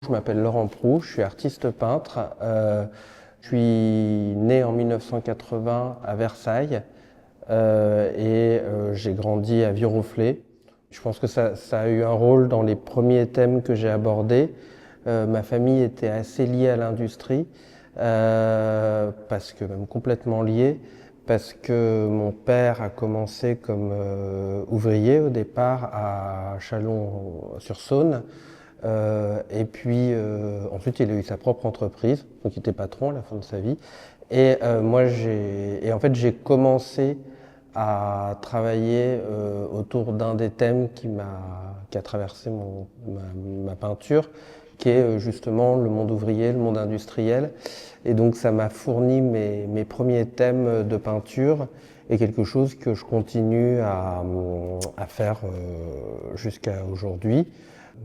Je m'appelle Laurent Proux, je suis artiste peintre. Je suis né en 1980 à Versailles et j'ai grandi à Viroflay. Je pense que ça a eu un rôle dans les premiers thèmes que j'ai abordés. Ma famille était assez liée à l'industrie, parce que même complètement liée, parce que mon père a commencé comme ouvrier au départ à Chalon-sur-Saône. Et puis ensuite il a eu sa propre entreprise, donc il était patron à la fin de sa vie. Et en fait j'ai commencé à travailler autour d'un des thèmes qui a traversé ma peinture, qui est justement le monde ouvrier, le monde industriel. Et donc ça m'a fourni mes premiers thèmes de peinture et quelque chose que je continue à faire jusqu'à aujourd'hui.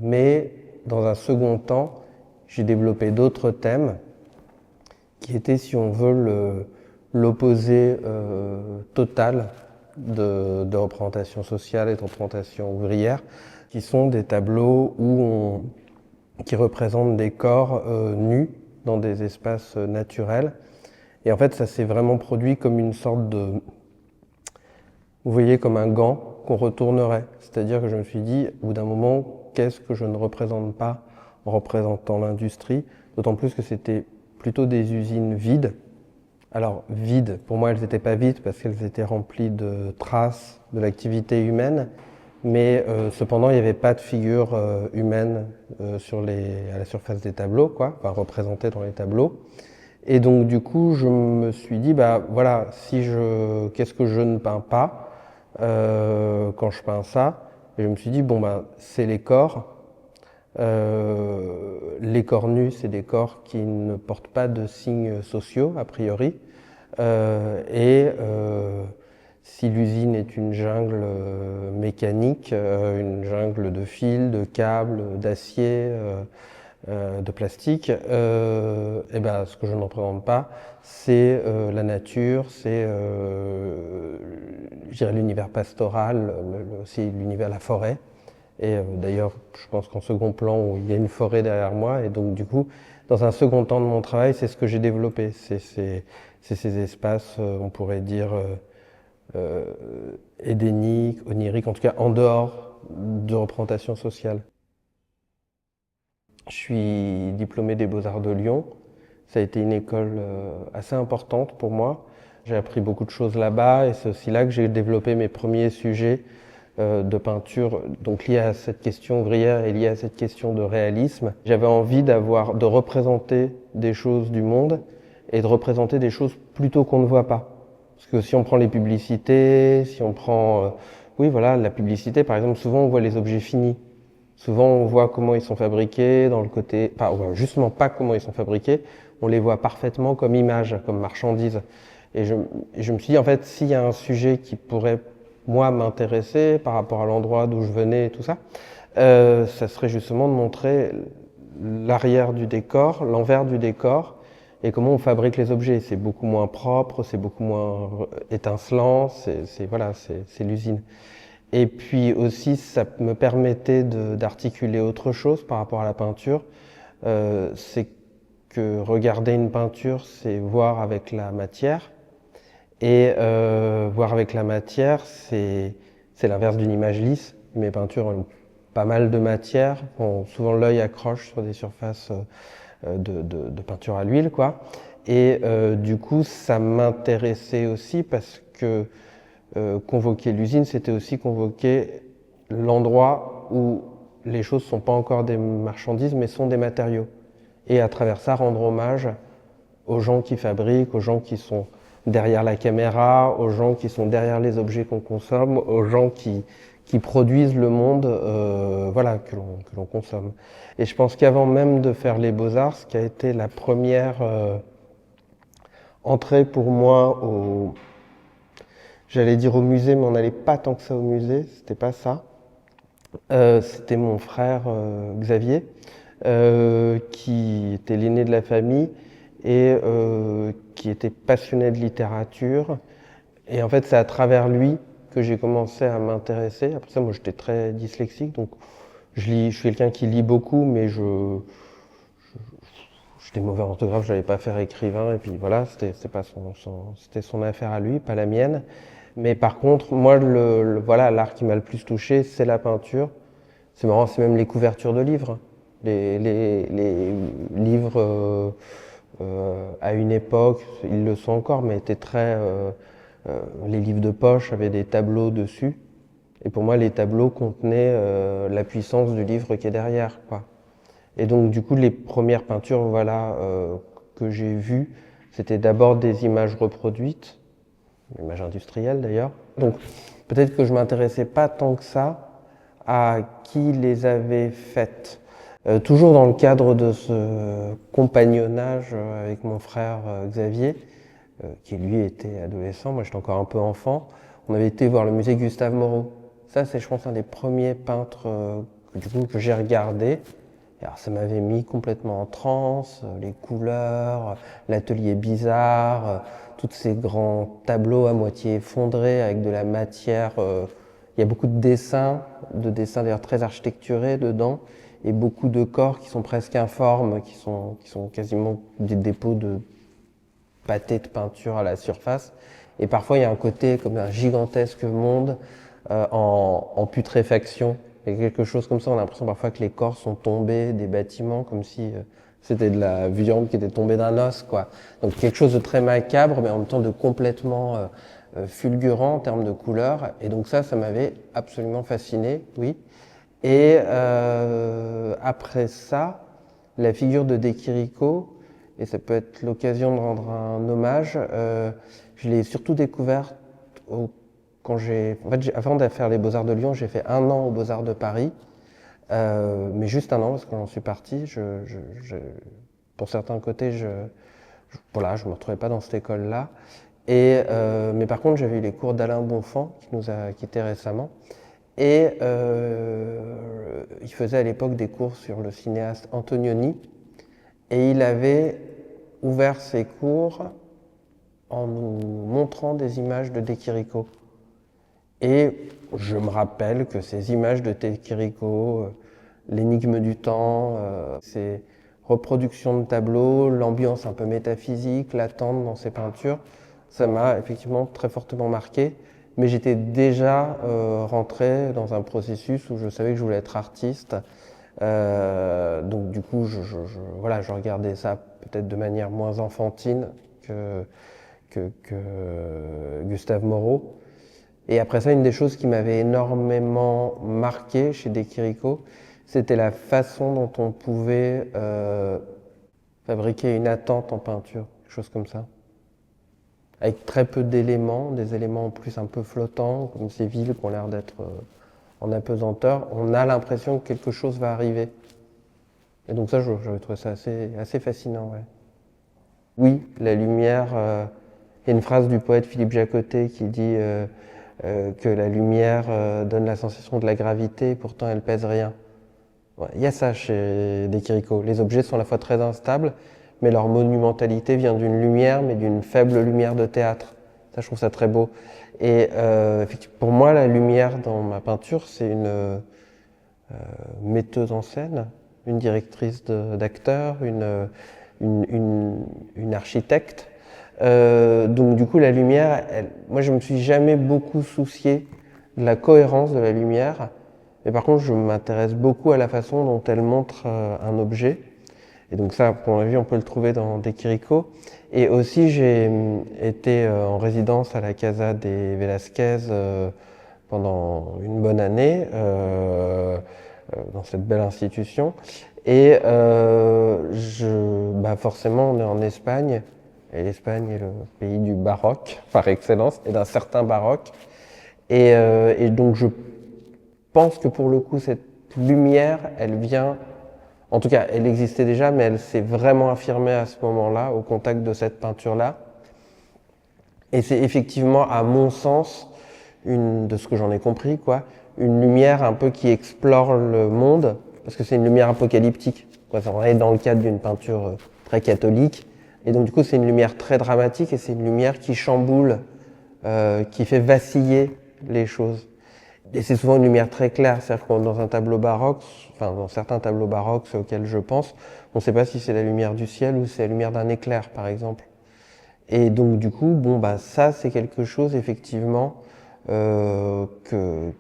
Mais dans un second temps, j'ai développé d'autres thèmes qui étaient, si on veut, l'opposé total de représentation sociale et de représentation ouvrière, qui sont des tableaux qui représentent des corps nus dans des espaces naturels. Et en fait, ça s'est vraiment produit comme une sorte de... Vous voyez, comme un gant qu'on retournerait. C'est-à-dire que je me suis dit, au bout d'un moment, qu'est-ce que je ne représente pas en représentant l'industrie? D'autant plus que c'était plutôt des usines vides. Alors, vides, pour moi, elles n'étaient pas vides parce qu'elles étaient remplies de traces de l'activité humaine, mais cependant, il n'y avait pas de figure humaine à la surface des tableaux, quoi, enfin, représentée dans les tableaux. Et donc, du coup, je me suis dit, bah voilà, qu'est-ce que je ne peins pas quand je peins ça? Et je me suis dit, bon, bah, c'est les corps. Les corps nus, c'est des corps qui ne portent pas de signes sociaux, a priori. Si l'usine est une jungle mécanique, une jungle de fils, de câbles, d'acier, de plastique, et ben, ce que je ne représente pas, c'est la nature, c'est je dirais l'univers pastoral, aussi l'univers, la forêt. Et d'ailleurs, je pense qu'en second plan, il y a une forêt derrière moi. Et donc, du coup, dans un second temps de mon travail, c'est ce que j'ai développé. C'est ces espaces, on pourrait dire, édéniques, oniriques, en tout cas en dehors de représentation sociale. Je suis diplômé des Beaux-Arts de Lyon. Ça a été une école assez importante pour moi. J'ai appris beaucoup de choses là-bas et c'est aussi là que j'ai développé mes premiers sujets de peinture, donc liés à cette question ouvrière et liés à cette question de réalisme. J'avais envie de représenter des choses du monde et de représenter des choses plutôt qu'on ne voit pas. Parce que si on prend les publicités, si on prend, oui voilà, la publicité par exemple, souvent on voit les objets finis. Souvent, on voit comment ils sont fabriqués dans le côté, enfin, on voit justement pas comment ils sont fabriqués, on les voit parfaitement comme images, comme marchandises. Et je me suis dit, en fait, s'il y a un sujet qui pourrait, moi, m'intéresser par rapport à l'endroit d'où je venais et tout ça, ça serait justement de montrer l'arrière du décor, l'envers du décor, et comment on fabrique les objets. C'est beaucoup moins propre, c'est beaucoup moins étincelant, voilà, c'est l'usine. Et puis aussi, ça me permettait d'articuler autre chose par rapport à la peinture. C'est que regarder une peinture, c'est voir avec la matière. Et voir avec la matière, c'est l'inverse d'une image lisse. Mes peintures ont pas mal de matière. Bon, souvent l'œil accroche sur des surfaces de peinture à l'huile, quoi. Et du coup, ça m'intéressait aussi parce que convoquer l'usine, c'était aussi convoquer l'endroit où les choses ne sont pas encore des marchandises, mais sont des matériaux. Et à travers ça, rendre hommage aux gens qui fabriquent, aux gens qui sont derrière la caméra, aux gens qui sont derrière les objets qu'on consomme, aux gens qui produisent le monde voilà, que l'on consomme. Et je pense qu'avant même de faire les Beaux-Arts, ce qui a été la première entrée pour moi j'allais dire au musée, mais on n'allait pas tant que ça au musée, c'était pas ça. C'était mon frère Xavier, qui était l'aîné de la famille et qui était passionné de littérature. Et en fait, c'est à travers lui que j'ai commencé à m'intéresser. Après ça, moi, j'étais très dyslexique, donc je suis quelqu'un qui lit beaucoup, mais j'étais mauvais orthographe, je n'allais pas faire écrivain, et puis voilà, c'était pas c'était son affaire à lui, pas la mienne. Mais par contre, moi, voilà, l'art qui m'a le plus touché, c'est la peinture. C'est marrant, c'est même les couvertures de livres. Les livres, à une époque, ils le sont encore, mais étaient très. Les livres de poche avaient des tableaux dessus. Et pour moi, les tableaux contenaient la puissance du livre qui est derrière, quoi. Et donc, du coup, les premières peintures, voilà, que j'ai vues, c'était d'abord des images reproduites, images industrielles d'ailleurs. Donc, peut-être que je m'intéressais pas tant que ça à qui les avait faites. Toujours dans le cadre de ce compagnonnage avec mon frère Xavier, qui lui était adolescent, moi j'étais encore un peu enfant, on avait été voir le musée Gustave Moreau. Ça, c'est, je pense, un des premiers peintres que j'ai regardé. Et alors, ça m'avait mis complètement en transe, les couleurs, l'atelier bizarre, tous ces grands tableaux à moitié effondrés avec de la matière. Il y a beaucoup de dessins d'ailleurs très architecturés dedans, et beaucoup de corps qui sont presque informes, qui sont quasiment des dépôts de pâté de peinture à la surface. Et parfois, il y a un côté comme un gigantesque monde en putréfaction. Il y a quelque chose comme ça, on a l'impression parfois que les corps sont tombés des bâtiments, comme si c'était de la viande qui était tombée d'un os, quoi. Donc quelque chose de très macabre, mais en même temps de complètement fulgurant en termes de couleurs. Et donc ça m'avait absolument fasciné, oui. Et après ça, la figure de De Chirico, et ça peut être l'occasion de rendre un hommage, je l'ai surtout découverte quand avant de faire les Beaux-Arts de Lyon, j'ai fait 1 an aux Beaux-Arts de Paris, mais juste 1 an parce que j'en suis parti. Pour certains côtés, voilà, je me retrouvais pas dans cette école-là. Mais par contre, j'avais eu les cours d'Alain Bonfant qui nous a quittés récemment. Et il faisait à l'époque des cours sur le cinéaste Antonioni. Et il avait ouvert ses cours en nous montrant des images de De Chirico. Et je me rappelle que ces images de De Chirico, l'énigme du temps, ces reproductions de tableaux, l'ambiance un peu métaphysique, latente dans ces peintures, ça m'a effectivement très fortement marqué. Mais j'étais déjà rentré dans un processus où je savais que je voulais être artiste. Donc du coup, voilà, je regardais ça peut-être de manière moins enfantine que Gustave Moreau. Et après ça, une des choses qui m'avait énormément marqué chez De Chirico, c'était la façon dont on pouvait fabriquer une attente en peinture, quelque chose comme ça. Avec très peu d'éléments, des éléments en plus un peu flottants, comme ces villes qui ont l'air d'être en apesanteur, on a l'impression que quelque chose va arriver. Et donc ça, j'avais trouvé ça assez fascinant. Ouais. Oui, la lumière, il y a une phrase du poète Philippe Jacotet qui dit que la lumière donne la sensation de la gravité, pourtant elle pèse rien. Ouais, il y a ça chez De Chirico. Les objets sont à la fois très instables, mais leur monumentalité vient d'une lumière, mais d'une faible lumière de théâtre. Ça, je trouve ça très beau. Et pour moi, la lumière dans ma peinture, c'est une metteuse en scène, une directrice d'acteurs, une architecte. Donc du coup, la lumière, moi, je me suis jamais beaucoup soucié de la cohérence de la lumière. Mais par contre, je m'intéresse beaucoup à la façon dont elle montre un objet. Et donc ça, pour mon avis, on peut le trouver dans De Chirico. Et aussi, j'ai été en résidence à la Casa des Velasquez pendant une bonne année, dans cette belle institution. Et forcément, on est en Espagne. Et l'Espagne est le pays du baroque, par excellence, et d'un certain baroque. Et donc, je pense que pour le coup, cette lumière, elle vient, en tout cas, elle existait déjà, mais elle s'est vraiment affirmée à ce moment-là, au contact de cette peinture-là. Et c'est effectivement, à mon sens, de ce que j'en ai compris, quoi, une lumière un peu qui explore le monde, parce que c'est une lumière apocalyptique. On est dans le cadre d'une peinture très catholique, et donc du coup, c'est une lumière très dramatique, et c'est une lumière qui chamboule, qui fait vaciller les choses. et c'est souvent une lumière très claire, c'est-à-dire que dans un tableau baroque, enfin dans certains tableaux baroques auxquels je pense, on ne sait pas si c'est la lumière du ciel ou c'est la lumière d'un éclair, par exemple. Et donc du coup, bon bah ça c'est quelque chose effectivement qu'il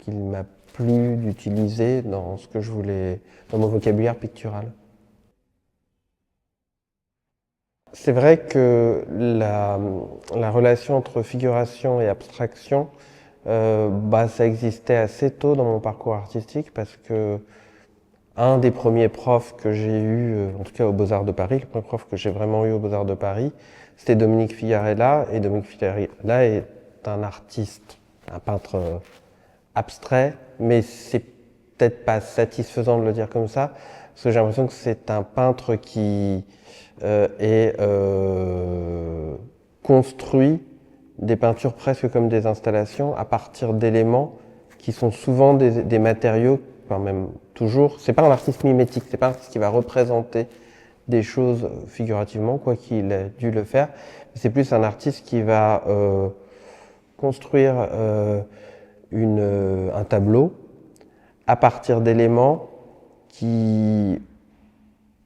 m'a plu d'utiliser dans ce que je voulais, dans mon vocabulaire pictural. C'est vrai que la relation entre figuration et abstraction, bah, ça existait assez tôt dans mon parcours artistique parce que un des premiers profs que j'ai eu, en tout cas aux Beaux-Arts de Paris, le premier prof que j'ai vraiment eu aux Beaux-Arts de Paris, c'était Dominique Figarella. Et Dominique Figarella est un artiste, un peintre abstrait, mais c'est peut-être pas satisfaisant de le dire comme ça, parce que j'ai l'impression que c'est un peintre qui est construit des peintures presque comme des installations à partir d'éléments qui sont souvent des matériaux, enfin même toujours, c'est pas un artiste mimétique, c'est pas un artiste qui va représenter des choses figurativement, quoi qu'il ait dû le faire, c'est plus un artiste qui va construire un tableau à partir d'éléments qui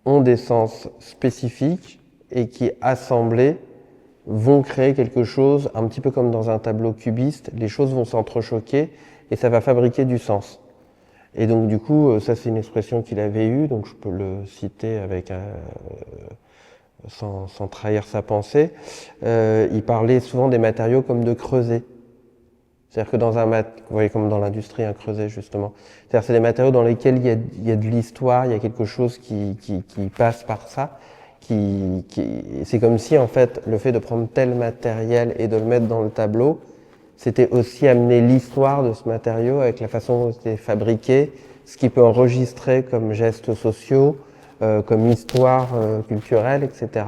ont des sens spécifiques et qui, assemblés, vont créer quelque chose, un petit peu comme dans un tableau cubiste, les choses vont s'entrechoquer et ça va fabriquer du sens. Et donc du coup, ça c'est une expression qu'il avait eue, donc je peux le citer avec sans trahir sa pensée. Il parlait souvent des matériaux comme de creuset. C'est-à-dire que dans vous voyez comme dans l'industrie, un creuset justement. C'est-à-dire c'est des matériaux dans lesquels il y a de l'histoire, il y a quelque chose qui passe par ça. C'est comme si en fait le fait de prendre tel matériel et de le mettre dans le tableau, c'était aussi amener l'histoire de ce matériau avec la façon dont c'était fabriqué, ce qu'il peut enregistrer comme gestes sociaux, comme histoire culturelle, etc.,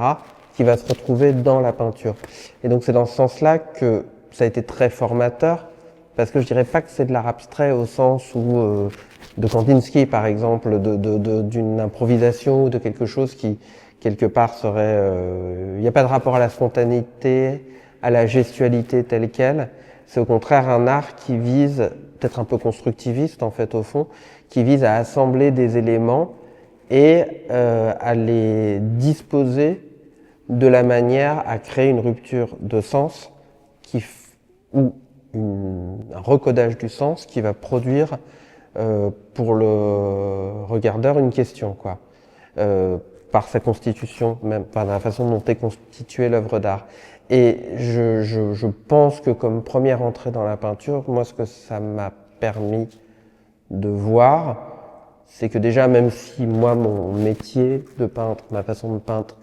qui va se retrouver dans la peinture. Et donc c'est dans ce sens-là que ça a été très formateur, parce que je dirais pas que c'est de l'art abstrait au sens où de Kandinsky par exemple, d'une improvisation ou de quelque chose qui quelque part serait... il n'y a pas de rapport à la spontanéité, à la gestualité telle qu'elle. C'est au contraire un art qui vise, peut-être un peu constructiviste en fait au fond, qui vise à assembler des éléments et à les disposer de la manière à créer une rupture de sens ou un recodage du sens qui va produire pour le regardeur une question, quoi. Par sa constitution, même par la façon dont est constituée l'œuvre d'art. Et je pense que comme première entrée dans la peinture, moi ce que ça m'a permis de voir, c'est que déjà même si moi mon métier de peintre, ma façon de peindre,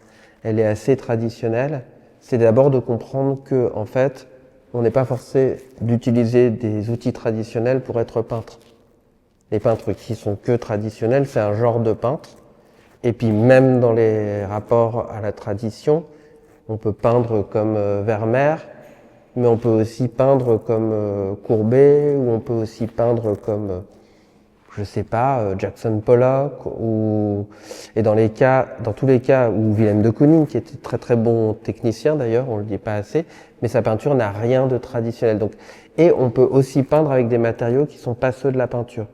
elle est assez traditionnelle, c'est d'abord de comprendre que en fait, on n'est pas forcé d'utiliser des outils traditionnels pour être peintre. Les peintres qui sont que traditionnels, c'est un genre de peintre. Et puis même dans les rapports à la tradition, on peut peindre comme Vermeer, mais on peut aussi peindre comme Courbet, ou on peut aussi peindre comme, je sais pas, Jackson Pollock, et dans tous les cas, ou Willem de Kooning, qui était très très bon technicien d'ailleurs, on le dit pas assez, mais sa peinture n'a rien de traditionnel. Donc, et on peut aussi peindre avec des matériaux qui sont pas ceux de la peinture.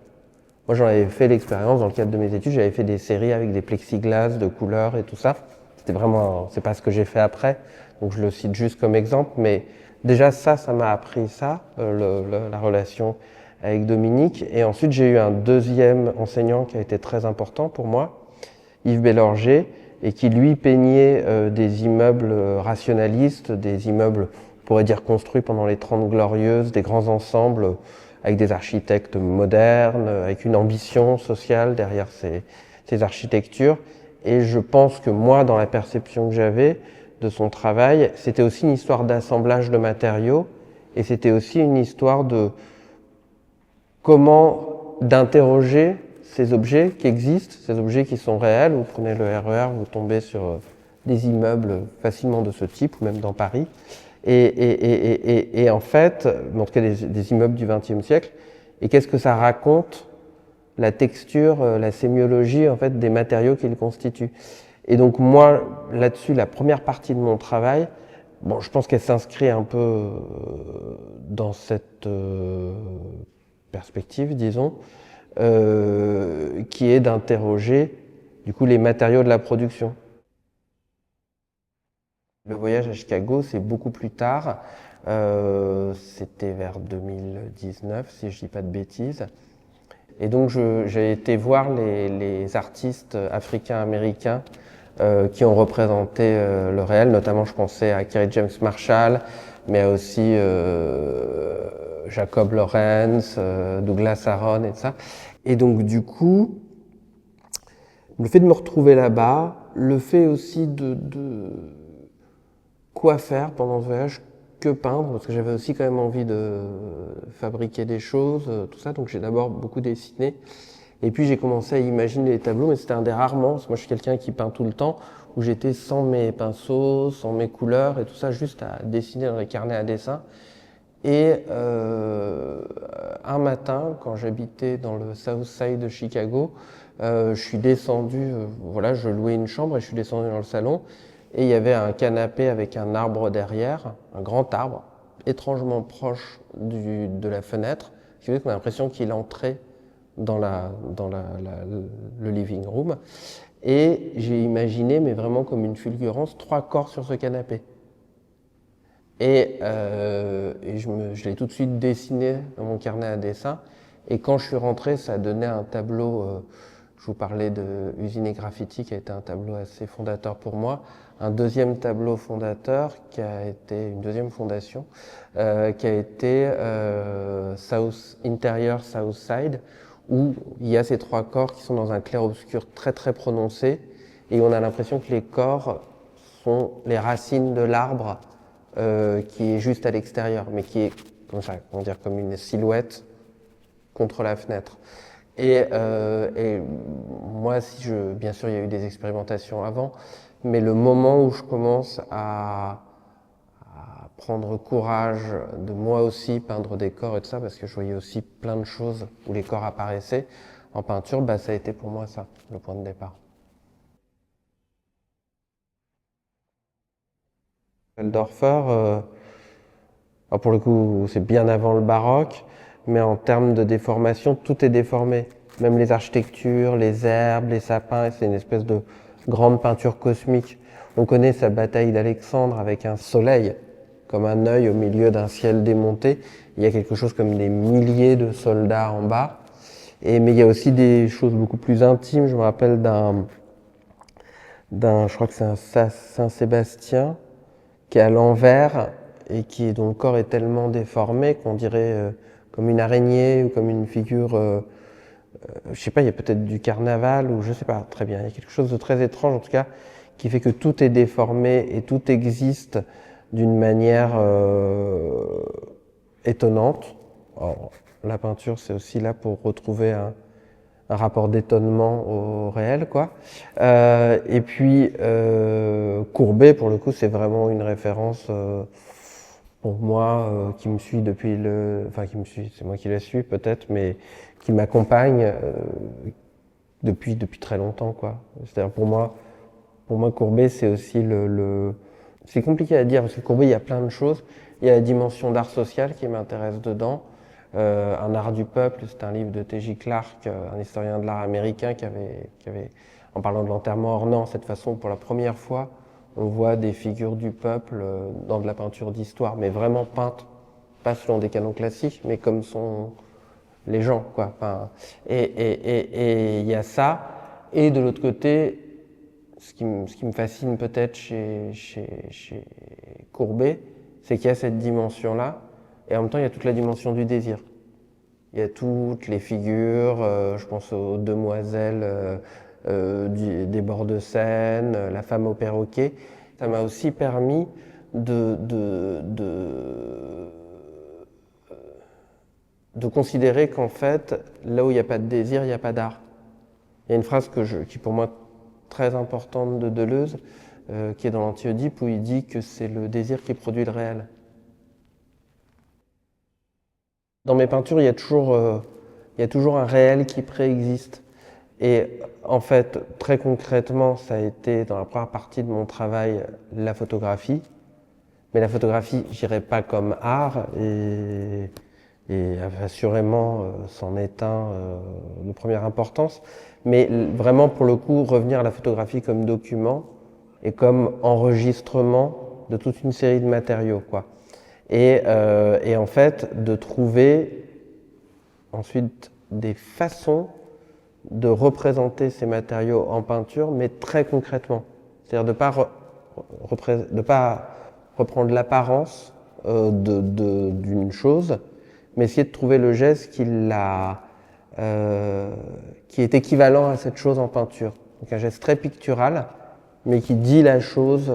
Moi, j'en avais fait l'expérience dans le cadre de mes études. J'avais fait des séries avec des plexiglas de couleurs et tout ça. C'était vraiment, c'est pas ce que j'ai fait après. Donc, je le cite juste comme exemple. Mais déjà, ça m'a appris ça, la relation avec Dominique. Et ensuite, j'ai eu un deuxième enseignant qui a été très important pour moi, Yves Bélorger, et qui lui peignait des immeubles rationalistes, des immeubles, on pourrait dire construits pendant les 30 Glorieuses, des grands ensembles, avec des architectes modernes, avec une ambition sociale derrière ces architectures. Et je pense que moi, dans la perception que j'avais de son travail, c'était aussi une histoire d'assemblage de matériaux, et c'était aussi une histoire de comment d'interroger ces objets qui existent, ces objets qui sont réels. Vous prenez le RER, vous tombez sur des immeubles facilement de ce type, ou même dans Paris. Et en fait, en tout cas des immeubles du XXe siècle, et qu'est-ce que ça raconte, la texture, la sémiologie en fait des matériaux qu'ils constituent. Et donc moi, là-dessus, la première partie de mon travail, bon, je pense qu'elle s'inscrit un peu dans cette perspective, disons, qui est d'interroger du coup les matériaux de la production. Le voyage à Chicago, c'est beaucoup plus tard. C'était vers 2019, si je dis pas de bêtises. Et donc j'ai été voir les artistes africains-américains qui ont représenté le réel. Notamment, je pensais à Kerry James Marshall, mais aussi Jacob Lawrence, Douglas Aaron et tout ça. Et donc du coup, le fait de me retrouver là-bas, le fait aussi de quoi faire pendant ce voyage, que peindre, parce que j'avais aussi quand même envie de fabriquer des choses, tout ça. Donc j'ai d'abord beaucoup dessiné. Et puis j'ai commencé à imaginer les tableaux, mais c'était un des rares moments, parce que moi je suis quelqu'un qui peint tout le temps, où j'étais sans mes pinceaux, sans mes couleurs et tout ça, juste à dessiner dans les carnets à dessin. Et un matin, quand j'habitais dans le South Side de Chicago, je suis descendu, voilà, je louais une chambre et je suis descendu dans le salon. Et il y avait un canapé avec un arbre derrière, un grand arbre, étrangement proche de la fenêtre, ce qui fait qu'on a l'impression qu'il entrait dans le living room. Et j'ai imaginé, mais vraiment comme une fulgurance, 3 corps sur ce canapé. Et je l'ai tout de suite dessiné dans mon carnet à dessin. Et quand je suis rentré, ça donnait un tableau. Je vous parlais de Usine et Graffiti, qui a été un tableau assez fondateur pour moi. Un deuxième tableau fondateur, qui a été une deuxième fondation, qui a été Interior South Side, où il y a ces 3 corps qui sont dans un clair-obscur très très prononcé. Et on a l'impression que les corps sont les racines de l'arbre qui est juste à l'extérieur, mais qui est comment dire, comme une silhouette contre la fenêtre. Et moi, bien sûr, il y a eu des expérimentations avant, mais le moment où je commence à prendre courage de moi aussi peindre des corps et tout ça, parce que je voyais aussi plein de choses où les corps apparaissaient en peinture, bah, ça a été pour moi ça, le point de départ. Feldorfer, pour le coup, c'est bien avant le baroque, mais en termes de déformation, tout est déformé. Même les architectures, les herbes, les sapins, c'est une espèce de grande peinture cosmique. On connaît sa bataille d'Alexandre avec un soleil, comme un œil au milieu d'un ciel démonté. Il y a quelque chose comme des milliers de soldats en bas. Mais il y a aussi des choses beaucoup plus intimes. Je me rappelle je crois que c'est un Saint-Sébastien, qui est à l'envers et dont le corps est tellement déformé qu'on dirait comme une araignée ou comme une figure, je sais pas, il y a peut-être du carnaval ou je sais pas très bien. Il y a quelque chose de très étrange en tout cas qui fait que tout est déformé et tout existe d'une manière étonnante. Alors, la peinture, c'est aussi là pour retrouver un rapport d'étonnement au réel, quoi. Et puis Courbet, pour le coup, c'est vraiment une référence pour moi qui me suit c'est moi qui la suis peut-être, mais qui m'accompagne depuis très longtemps, quoi. C'est-à-dire pour moi Courbet, c'est aussi c'est compliqué à dire parce que Courbet, il y a plein de choses. Il y a la dimension d'art social qui m'intéresse dedans. Un art du peuple, c'est un livre de T.J. Clark, un historien de l'art américain qui avait, en parlant de l'enterrement ornant, cette façon, pour la première fois, on voit des figures du peuple dans de la peinture d'histoire, mais vraiment peintes, pas selon des canons classiques, mais comme sont les gens, quoi. Enfin, et il y a ça. Et de l'autre côté, ce qui me fascine peut-être chez Courbet, c'est qu'il y a cette dimension-là, et en même temps, il y a toute la dimension du désir. Il y a toutes les figures, je pense aux demoiselles des bords de Seine, la femme au perroquet. Ça m'a aussi permis de considérer qu'en fait, là où il n'y a pas de désir, il n'y a pas d'art. Il y a une phrase qui pour moi très importante de Deleuze, qui est dans l'Anti-Oedipe, où il dit que c'est le désir qui produit le réel. Dans mes peintures, il y a toujours un réel qui préexiste. Et en fait, très concrètement, ça a été dans la première partie de mon travail la photographie. Mais la photographie, j'irais pas comme art et assurément c'en est un de première importance. Mais vraiment, pour le coup, revenir à la photographie comme document et comme enregistrement de toute une série de matériaux, quoi. Et en fait, de trouver ensuite des façons de représenter ces matériaux en peinture, mais très concrètement. C'est-à-dire de ne pas reprendre l'apparence d'une chose, mais essayer de trouver le geste qui est équivalent à cette chose en peinture. Donc un geste très pictural, mais qui dit la chose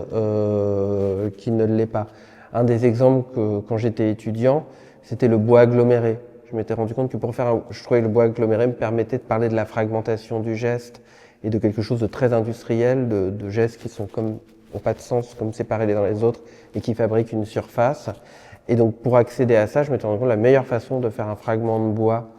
qui ne l'est pas. Un des exemples quand j'étais étudiant, c'était le bois aggloméré. Je m'étais rendu compte que je trouvais que le bois aggloméré me permettait de parler de la fragmentation du geste et de quelque chose de très industriel, de gestes qui sont n'ont pas de sens, comme séparés les uns les autres, et qui fabriquent une surface. Et donc, pour accéder à ça, je m'étais rendu compte que la meilleure façon de faire un fragment de bois,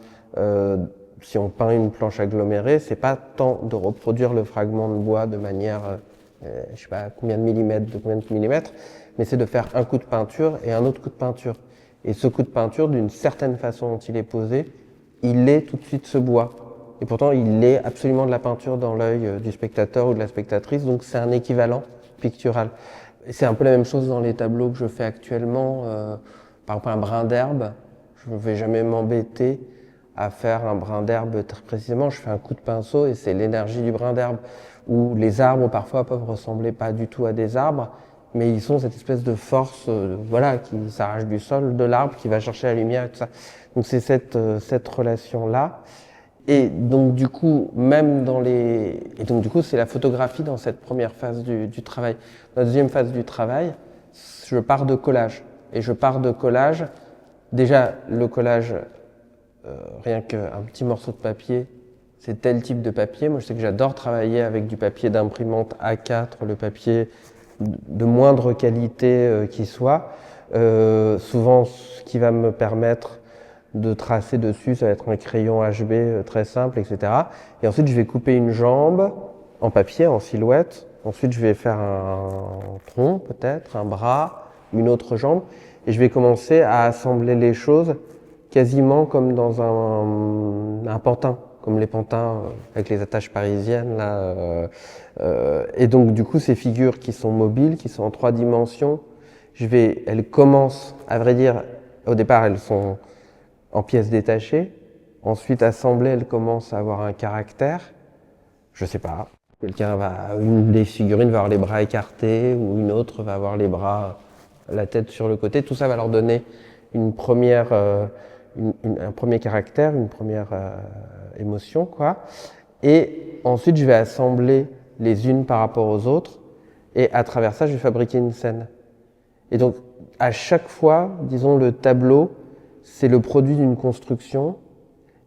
si on peint une planche agglomérée, c'est pas tant de reproduire le fragment de bois de manière, je sais pas combien de millimètres, mais c'est de faire un coup de peinture et un autre coup de peinture. Et ce coup de peinture, d'une certaine façon dont il est posé, il est tout de suite ce bois. Et pourtant, il est absolument de la peinture dans l'œil du spectateur ou de la spectatrice, donc c'est un équivalent pictural. Et c'est un peu la même chose dans les tableaux que je fais actuellement. Par exemple, un brin d'herbe, je ne vais jamais m'embêter à faire un brin d'herbe très précisément. Je fais un coup de pinceau et c'est l'énergie du brin d'herbe. Où les arbres, parfois, peuvent ressembler pas du tout à des arbres, mais ils sont cette espèce de force qui s'arrache du sol, de l'arbre, qui va chercher la lumière et tout ça. Donc c'est cette relation-là. Et donc du coup, c'est la photographie dans cette première phase du travail. Dans la deuxième phase du travail, je pars de collage. Et je pars de collage, déjà le collage, rien qu'un petit morceau de papier, c'est tel type de papier. Moi je sais que j'adore travailler avec du papier d'imprimante A4, le papier de moindre qualité qui soit. Souvent, ce qui va me permettre de tracer dessus, ça va être un crayon HB très simple, etc. Et ensuite, je vais couper une jambe en papier, en silhouette. Ensuite, je vais faire un tronc, peut-être, un bras, une autre jambe. Et je vais commencer à assembler les choses quasiment comme dans un pantin, comme les pantins avec les attaches parisiennes, là. Et donc, du coup, ces figures qui sont mobiles, qui sont en 3 dimensions, elles commencent, à vrai dire, au départ, elles sont en pièces détachées. Ensuite, assemblées, elles commencent à avoir un caractère. Je sais pas. Une des figurines va avoir les bras écartés, ou une autre va avoir les bras, la tête sur le côté. Tout ça va leur donner un premier caractère, une première émotion, quoi. Et ensuite, je vais assembler les unes par rapport aux autres, et à travers ça, je vais fabriquer une scène. Et donc, à chaque fois, disons, le tableau, c'est le produit d'une construction,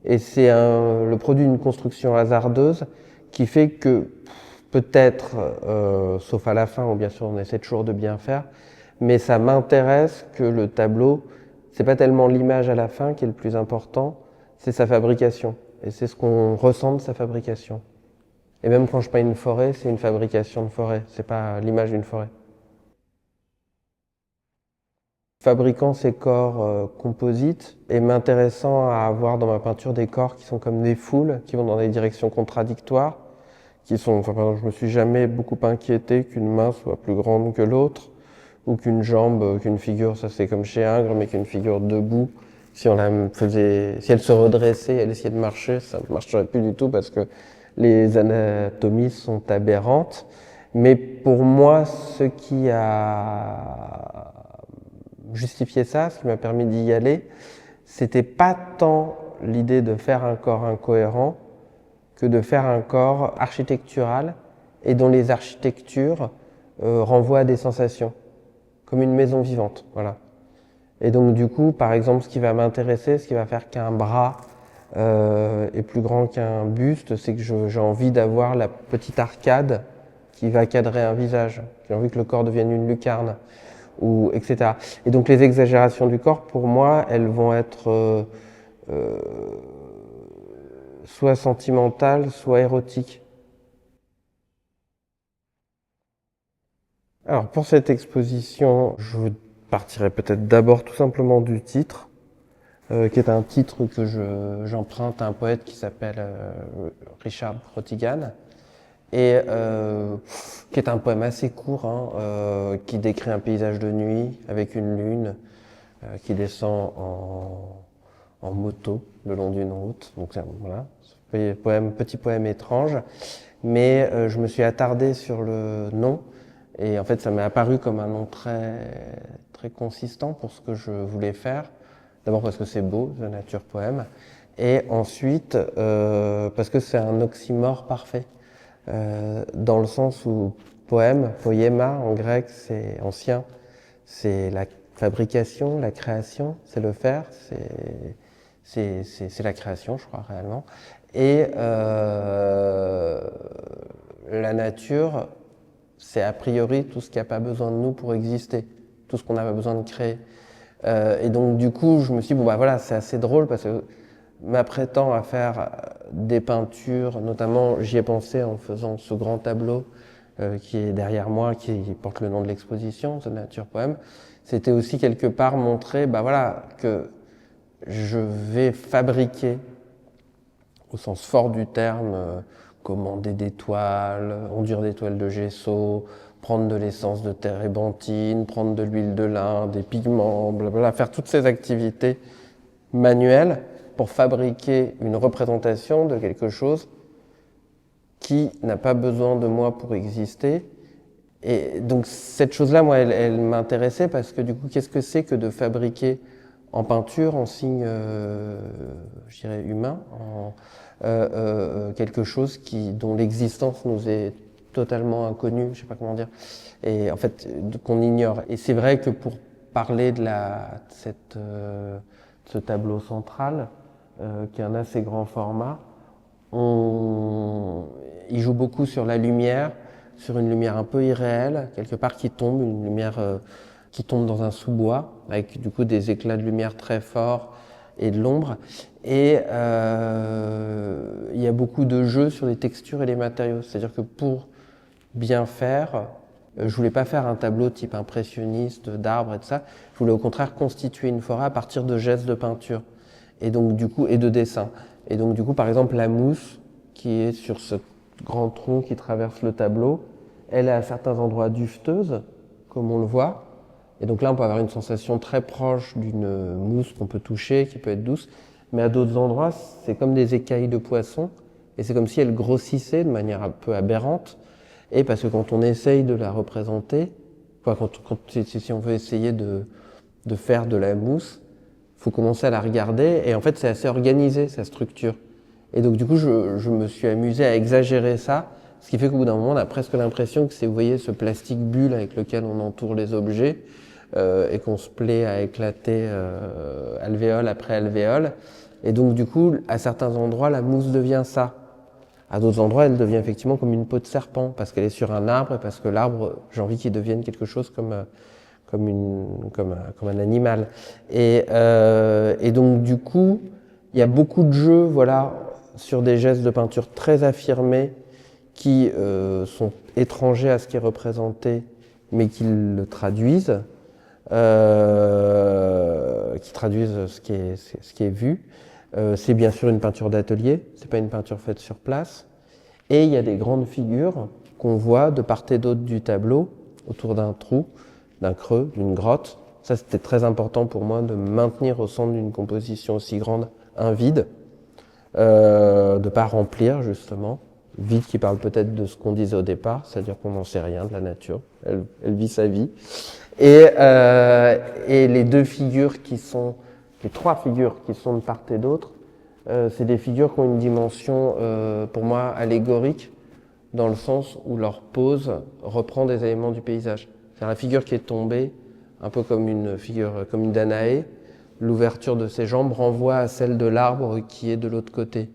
et c'est le produit d'une construction hasardeuse qui fait que peut-être, sauf à la fin, où bien sûr on essaie toujours de bien faire, mais ça m'intéresse que le tableau, c'est pas tellement l'image à la fin qui est le plus important, c'est sa fabrication. Et c'est ce qu'on ressent de sa fabrication. Et même quand je peins une forêt, c'est une fabrication de forêt, c'est pas l'image d'une forêt. Fabriquant ces corps composites et m'intéressant à avoir dans ma peinture des corps qui sont comme des foules, qui vont dans des directions contradictoires, par exemple, je me suis jamais beaucoup inquiété qu'une main soit plus grande que l'autre, ou qu'une jambe, qu'une figure, ça c'est comme chez Ingres, mais qu'une figure debout, si elle se redressait, elle essayait de marcher, ça ne marcherait plus du tout parce que les anatomies sont aberrantes. Mais pour moi, ce qui a justifié ça, ce qui m'a permis d'y aller, c'était pas tant l'idée de faire un corps incohérent que de faire un corps architectural et dont les architectures renvoient à des sensations, comme une maison vivante, voilà. Et donc du coup, par exemple, ce qui va m'intéresser, ce qui va faire qu'un bras est plus grand qu'un buste, c'est que j'ai envie d'avoir la petite arcade qui va cadrer un visage. J'ai envie que le corps devienne une lucarne, etc. Et donc les exagérations du corps, pour moi, elles vont être soit sentimentales, soit érotiques. Alors pour cette exposition, je partirai peut-être d'abord tout simplement du titre, qui est un titre que j'emprunte à un poète qui s'appelle Richard Rotigan, et qui est un poème assez court, qui décrit un paysage de nuit avec une lune qui descend en moto le long d'une route. Donc voilà, petit poème étrange, mais je me suis attardé sur le nom. Et en fait, ça m'est apparu comme un nom très consistant pour ce que je voulais faire. D'abord parce que c'est beau, The Nature Poem. Et ensuite, parce que c'est un oxymore parfait. Dans le sens où poème, poiema en grec, c'est ancien. C'est la fabrication, la création, c'est le faire, c'est la création, je crois, réellement. Et la nature, c'est a priori tout ce qui n'a pas besoin de nous pour exister, tout ce qu'on n'a pas besoin de créer. Et donc du coup, je me suis dit, bon bah voilà, c'est assez drôle parce que m'apprêtant à faire des peintures, notamment j'y ai pensé en faisant ce grand tableau qui est derrière moi, qui porte le nom de l'exposition, The Nature Poem, c'était aussi quelque part montrer bah voilà, que je vais fabriquer, au sens fort du terme, commander des toiles, enduire des toiles de gesso, prendre de l'essence de térébenthine, prendre de l'huile de lin, des pigments, blablabla, faire toutes ces activités manuelles pour fabriquer une représentation de quelque chose qui n'a pas besoin de moi pour exister. Et donc cette chose-là, moi, elle m'intéressait parce que du coup, qu'est-ce que c'est que de fabriquer en peinture, en signe, je dirais, humain, quelque chose dont l'existence nous est totalement inconnue, je sais pas comment dire, et en fait, qu'on ignore. Et c'est vrai que pour parler de ce tableau central, qui est un assez grand format, il joue beaucoup sur la lumière, sur une lumière un peu irréelle, quelque part qui tombe, une lumière qui tombe dans un sous-bois, avec du coup des éclats de lumière très forts et de l'ombre. Et il y a beaucoup de jeux sur les textures et les matériaux. C'est-à-dire que pour bien faire, je voulais pas faire un tableau type impressionniste d'arbres et de ça. Je voulais au contraire constituer une forêt à partir de gestes de peinture et donc du coup et de dessin. Et donc du coup, par exemple, la mousse qui est sur ce grand tronc qui traverse le tableau, elle est à certains endroits dufteuse, comme on le voit. Et donc là, on peut avoir une sensation très proche d'une mousse qu'on peut toucher, qui peut être douce. Mais à d'autres endroits, c'est comme des écailles de poisson. Et c'est comme si elle grossissait de manière un peu aberrante. Et parce que quand on essaye de la représenter, si on veut essayer de faire de la mousse, il faut commencer à la regarder. Et en fait, c'est assez organisé, sa structure. Et donc, du coup, je me suis amusé à exagérer ça, ce qui fait qu'au bout d'un moment, on a presque l'impression que c'est, vous voyez, ce plastique bulle avec lequel on entoure les objets et qu'on se plaît à éclater alvéole après alvéole. Et donc, du coup, à certains endroits, la mousse devient ça. À d'autres endroits, elle devient effectivement comme une peau de serpent, parce qu'elle est sur un arbre et parce que l'arbre, j'ai envie qu'il devienne quelque chose comme un animal. Et donc, du coup, il y a beaucoup de jeux, voilà, sur des gestes de peinture très affirmés qui sont étrangers à ce qui est représenté, mais qui le traduisent, qui traduisent ce qui est vu. C'est bien sûr une peinture d'atelier, c'est pas une peinture faite sur place. Et il y a des grandes figures qu'on voit de part et d'autre du tableau, autour d'un trou, d'un creux, d'une grotte. Ça, c'était très important pour moi de maintenir au centre d'une composition aussi grande un vide, de pas remplir justement. Vide qui parle peut-être de ce qu'on disait au départ, c'est-à-dire qu'on n'en sait rien de la nature, elle vit sa vie. Et les trois figures qui sont de part et d'autre, c'est des figures qui ont une dimension, pour moi, allégorique, dans le sens où leur pose reprend des éléments du paysage. C'est la figure qui est tombée, un peu comme une figure, comme une Danaé. L'ouverture de ses jambes renvoie à celle de l'arbre qui est de l'autre côté.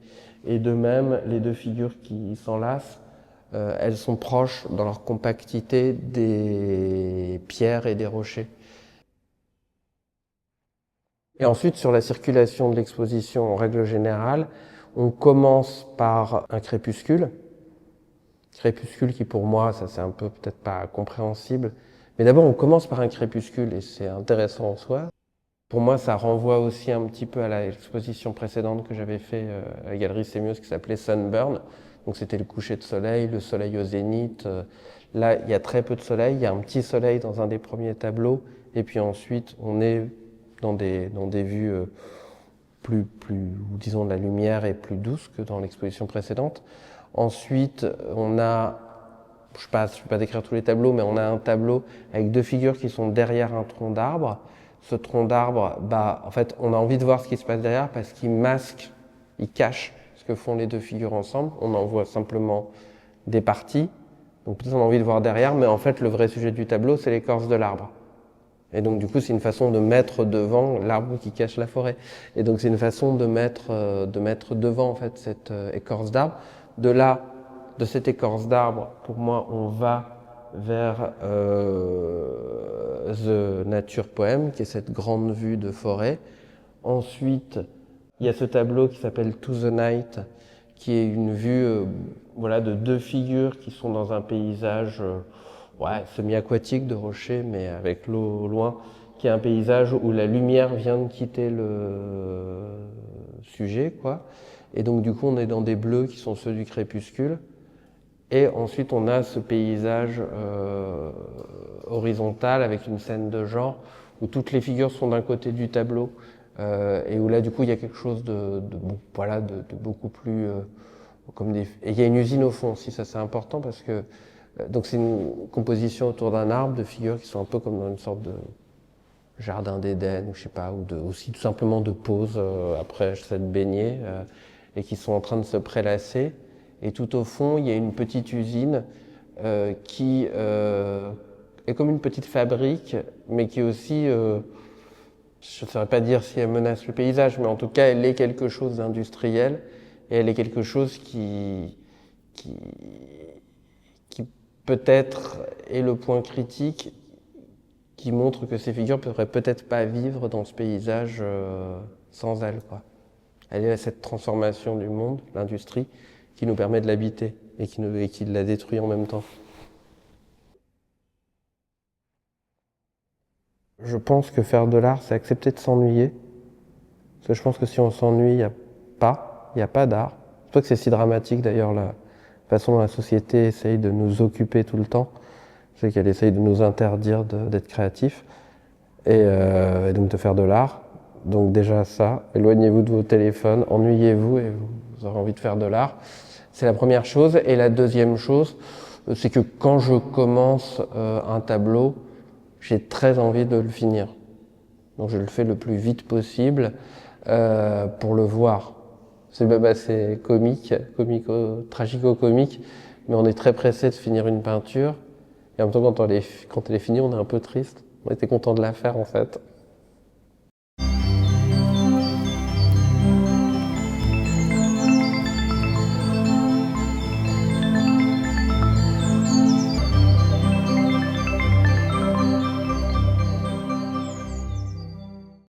Et de même, les deux figures qui s'enlacent, elles sont proches dans leur compactité des pierres et des rochers. Et ensuite, sur la circulation de l'exposition en règle générale, on commence par un crépuscule, Crépuscule qui pour moi, ça c'est un peu peut-être pas compréhensible. Mais d'abord, on commence par un crépuscule et c'est intéressant en soi. Pour moi, ça renvoie aussi un petit peu à l'exposition précédente que j'avais fait à la galerie Sémios qui s'appelait Sunburn. Donc c'était le coucher de soleil, le soleil au zénith. Là, il y a très peu de soleil, il y a un petit soleil dans un des premiers tableaux. Et puis ensuite, on est dans des vues où disons la lumière est plus douce que dans l'exposition précédente. Ensuite, on a, je ne vais pas décrire tous les tableaux, mais on a un tableau avec deux figures qui sont derrière un tronc d'arbre. Ce tronc d'arbre, en fait, on a envie de voir ce qui se passe derrière parce qu'il masque, il cache ce que font les deux figures ensemble. On en voit simplement des parties. Donc peut-être on a envie de voir derrière, mais en fait, le vrai sujet du tableau, c'est l'écorce de l'arbre. Et donc du coup, c'est une façon de mettre devant l'arbre qui cache la forêt. Et donc c'est une façon de mettre devant en fait cette écorce d'arbre. De là, de cette écorce d'arbre, pour moi, on va vers The Nature Poem, qui est cette grande vue de forêt. Ensuite, il y a ce tableau qui s'appelle To the Night, qui est une vue voilà, de deux figures qui sont dans un paysage semi-aquatique de rochers, mais avec l'eau au loin, qui est un paysage où la lumière vient de quitter le sujet, quoi. Et donc du coup, on est dans des bleus qui sont ceux du crépuscule. Et ensuite, on a ce paysage horizontal avec une scène de genre où toutes les figures sont d'un côté du tableau et où là, du coup, il y a quelque chose de beaucoup plus comme des. Et il y a une usine au fond aussi, ça c'est important parce que donc c'est une composition autour d'un arbre de figures qui sont un peu comme dans une sorte de jardin d'Éden ou je sais pas, ou aussi tout simplement de pause après cette baignée et qui sont en train de se prélasser. Et tout au fond, il y a une petite usine qui est comme une petite fabrique, mais qui aussi, je ne saurais pas dire si elle menace le paysage, mais en tout cas, elle est quelque chose d'industriel et elle est quelque chose qui peut-être est le point critique qui montre que ces figures ne pourraient peut-être pas vivre dans ce paysage sans elles, quoi. Elle est à cette transformation du monde, l'industrie, qui nous permet de l'habiter et qui la détruit en même temps. Je pense que faire de l'art, c'est accepter de s'ennuyer. Parce que je pense que si on s'ennuie, il n'y a pas d'art. C'est pour ça que c'est si dramatique d'ailleurs la façon dont la société essaye de nous occuper tout le temps. C'est qu'elle essaye de nous interdire d'être créatifs et donc de faire de l'art. Donc déjà ça, éloignez-vous de vos téléphones, ennuyez-vous et vous aurez envie de faire de l'art. C'est la première chose. Et la deuxième chose, c'est que quand je commence un tableau, j'ai très envie de le finir. Donc je le fais le plus vite possible pour le voir. C'est tragico-comique, mais on est très pressé de finir une peinture. Et en même temps, quand elle est finie, on est un peu triste. On était content de la faire en fait.